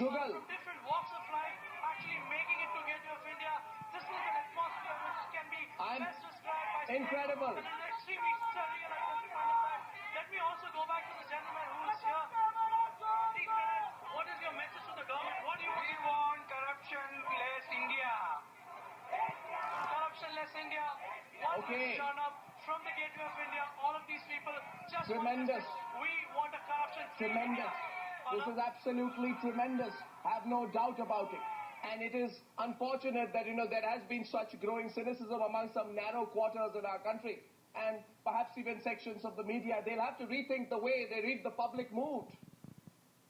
Jugal. from different walks of life actually making it to Gateway of India. This is an atmosphere which can be best described by incredible. It is extremely surreal at this point in time. Let me also go back to the gentleman who is here. Please, what is your message to the government? What do you want? We want corruption-less India. Corruption-less India. One Okay. turn up from the Gateway of India. All of these people just Tremendous. We want a corruption-free Tremendous. India. This is absolutely tremendous. Have no doubt about it. And it is unfortunate that, there has been such growing cynicism among some narrow quarters in our country. And perhaps even sections of the media. They'll have to rethink the way they read the public mood.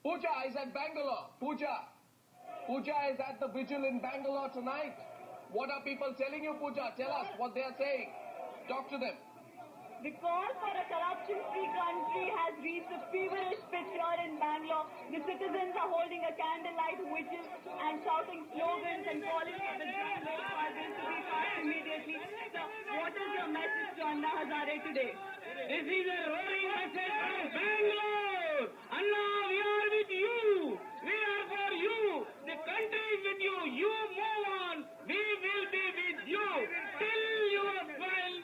Pooja is at Bangalore. Pooja is at the vigil in Bangalore tonight. What are people telling you, Pooja? Tell us what they are saying. Talk to them. The call for a corruption-free country has reached a feverish pitch here in Bangalore. The citizens are holding a candlelight vigil and shouting slogans and calling for the drug law to be passed immediately. So, what is your message to Anna Hazare today? This is a roaring message from Bangalore. Anna, we are with you. We are for you. The country is with you. You move on. We will be with you till your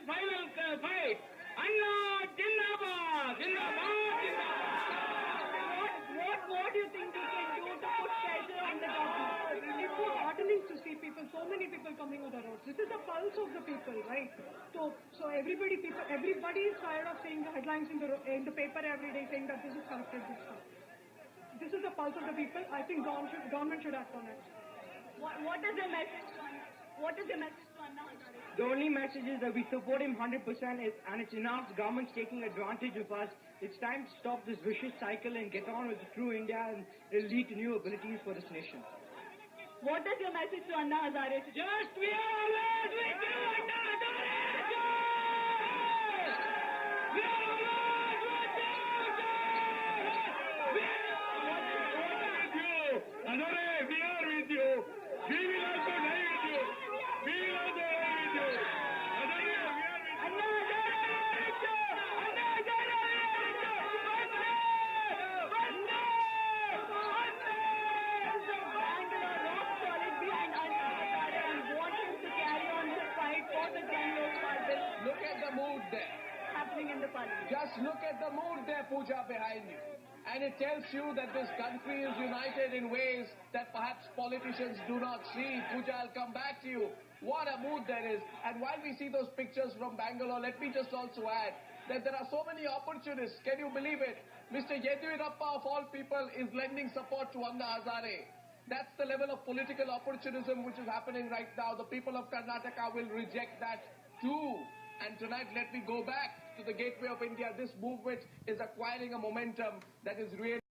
final fight. Anna, Jindabad, Jindabad, Jindabad. What do you think we can do to put pressure on the government? It's so heartening to see so many people coming on the roads. This is the pulse of the people, right? So everybody is tired of seeing the headlines in the paper every day saying that this is corrupted, this stuff. This is the pulse of the people. I think government should act on it. What is the message? What is the message to Anna Hazare? The only message is that we support him 100% and it's enough. The government's taking advantage of us. It's time to stop this vicious cycle and get on with the true India, and it'll lead to new abilities for this nation. What is your message to Anna Hazare? Just we are always with you, Anna Hazare! We are always with you! We are with you! Hazare, we are with you! We will also die with you! We will also die with you! Hazare, we are with you! Anna Look at the mood there. Happening in the parliament. Just look at the mood there, Pooja, behind you. And it tells you that this country is united in ways that perhaps politicians do not see. Pooja, I'll come back to you. What a mood there is. And while we see those pictures from Bangalore, let me just also add that there are so many opportunists. Can you believe it? Mr. Yediyurappa, of all people, is lending support to Anna Hazare. That's the level of political opportunism which is happening right now. The people of Karnataka will reject that too. And tonight, let me go back to the Gateway of India. This movement is acquiring a momentum that is really